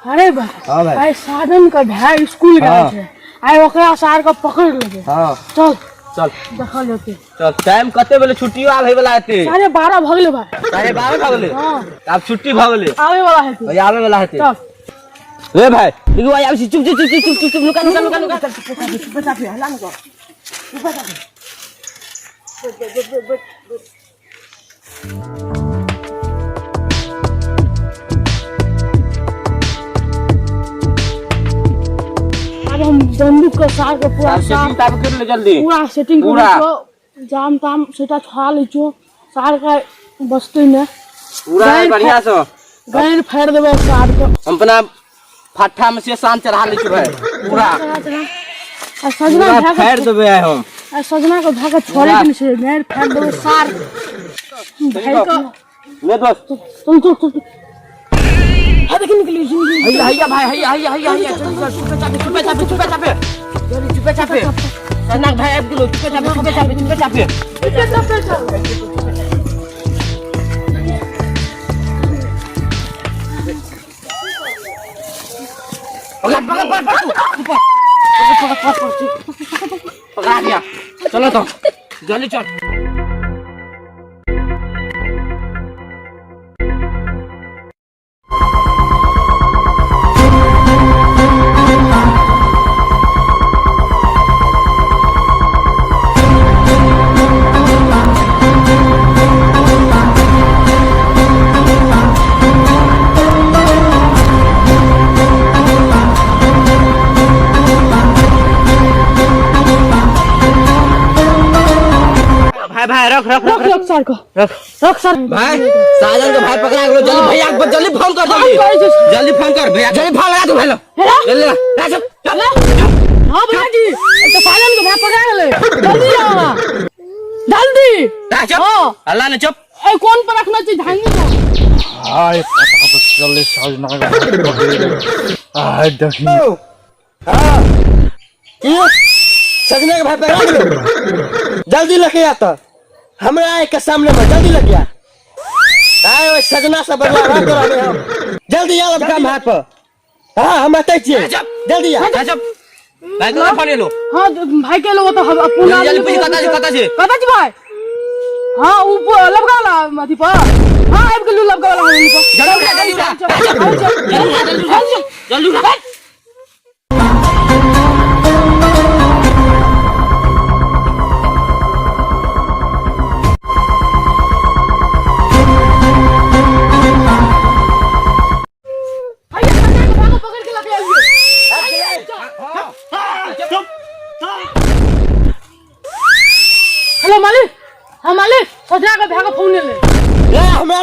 अरे भाई भाई साधन का भाई स्कूल गया है आई ओकरा सार का पकड़ लगे। हां चल चल देखा लेते। तो टाइम कते बेले छुट्टी आवे वाला है? 12:30 भगले भाई। 12:30 भगले? हां अब छुट्टी भगले आवे वाला है। भाई आवे वाला है। चल रे भाई इगो आया चुप चुप चुप चुप चुप लुका लुका लुका लुका चुप चाप हला न को चुप चाप। हम बंदूक का सार के पूरा सेटिंग ताप कर ले जल्दी पूरा सेटिंग कर जाम ताम सेटा छा लेचो सार का बस्तई ने पूरा बढ़िया से गैर फेर देबे सार के हम अपना फट्ठा में से शान चढ़ा लेचो भाई पूरा सजना भाग फेर देबे हम सजना को भाग छोड़े के से गैर फेर देबे सार भाई का ले दोस्त तुम हां देख निकली हैया हैया भाई हैया हैया हैया हैया चुप चाप जल्दी चुप चाप सना भाई अब गेलो चुप चाप पकड़ा दिया। चलो तो जल्दी चल। भाई रख सर को रख सर भाई साजन को भाई पकड़ा लो जल्दी भैया जल्दी फोन कर जल्दी फोन कर भैया जल्दी फोन लगा दो भाई जल्दी चल हां भैया जी तो साजन को भाई पकड़ा ले जल्दी आओ जल्दी चुप अल्लाह ने चुप ए कौन पर रखना चाहिए ध्यान दो हाय पता तो जल्दी साजना हाय देखिए हां ये सजना के भाई पकड़ा लो जल्दी लेके आता हमरा के सामने में जल्दी लग गया आए ओए सजना से बदला रहा तो हम जल्दी आ लगा हाथ पर हां हम आते छिए जल्दी आ भाई को फोन लो हां भाई के लो तो हम अपना जल्दी कता जी भाई हां ऊपर लबगाला मथी पर हां आब के लबगाला हम पर जल्दी हेलो मालिक हाँ मालिक सजना का भागा फोन ले हमरा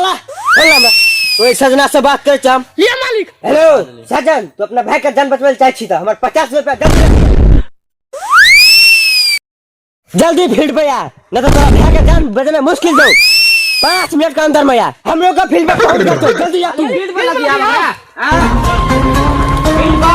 ओए सजना से बात कर हम ये मालिक हेलो सजन तू अपना भाई का जान बचवाल चाहे छी त हमर 50 रुपया जल्दी जल्दी फील्ड पे यार न तो तोरा भाई का जान बचना मुश्किल दो 5 मिनट के अंदर में यार हम लोग का फील्ड पे पहुंच गए तो जल्दी आ तू फील्ड पे लग जा हां फील्ड पे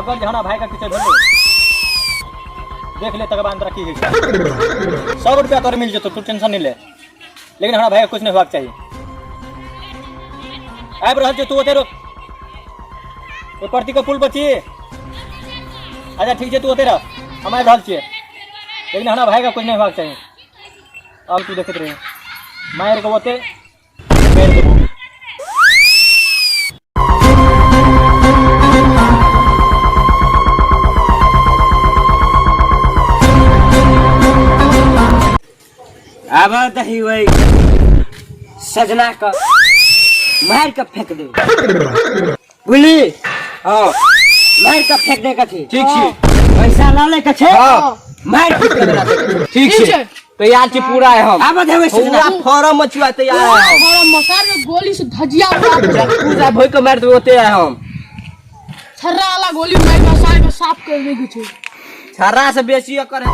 अगर जहां भाई का किसे भेलो देख ले तक अंदर की 100 रुपया तोरे मिल जतो तू टेंशन नहीं ले लेकिन हमारा भाई का कुछ नहीं होना चाहिए आब रहल छ तू ओते रोक ओ प्रति का पुल बची अच्छा ठीक है तू ओते रह हम आब रहल छ लेकिन हमारा भाई का कुछ नहीं होना चाहिए अब तू देखत रहे मार के ओते फेर देबो अब दही वही सजना का मार का फेंक दे बुली हां मार का फेंक दे कथी ठीक छी पैसा ला ले कछे हां मार पीट के बना दे। ठीक है तैयार छी पूरा है हम आब देवे सजना फॉर्म मचुआ तैयार है हम हमारा मसार के गोली से धजिया उड़ा दे। पूरा भोई के मार देवे ओते है हम छर्रा वाला गोली मार मसार के साफ कर दे छै। छर्रा से बेसी कर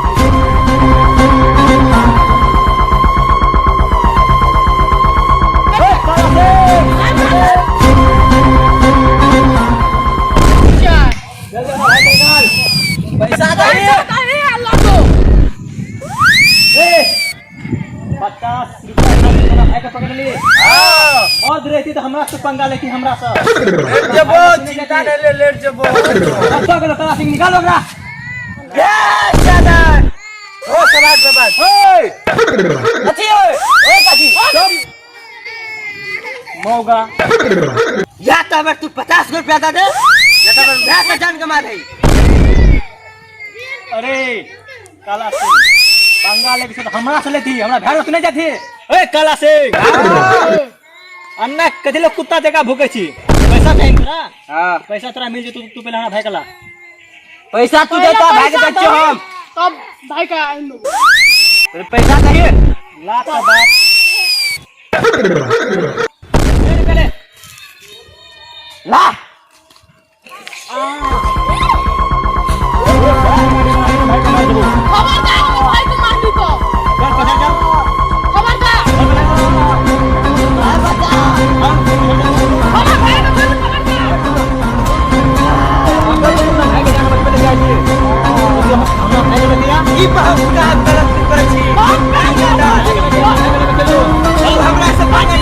पैसा दे 50 रुपया भाई के पकड़ ली मौज रहती तो हमरा से पंगा लेती हमरा से लेट जबो चिंता नहीं ले लेट जबो अच्छा गलो तला सिंह निकालो ओकरा ए दादा ओ समाज बाबा ओए कथी ओए कथी मौगा या तो अगर तू 50 रुपया दे या तो मैं का जान कमा दे अरे काला सिंह पंगा लेके तो हमरा से लेती हमरा भेड़ से नहीं जाती ए काला सिंह अन्ना कथी लोग कुत्ता देखा भूखे छी पैसा चाहिए तोरा हां पैसा तोरा मिल जे तू पहले हमरा भाई कला पैसा तू देता भाई के दे हम तब भाई का आइन लो। तेरे पैसा चाहिए ला तो बात पहले ला खबरदार भाई को मार दी तो खबरदार हमारा भाई को ई बहुत गलत करे छी हमरा से पानी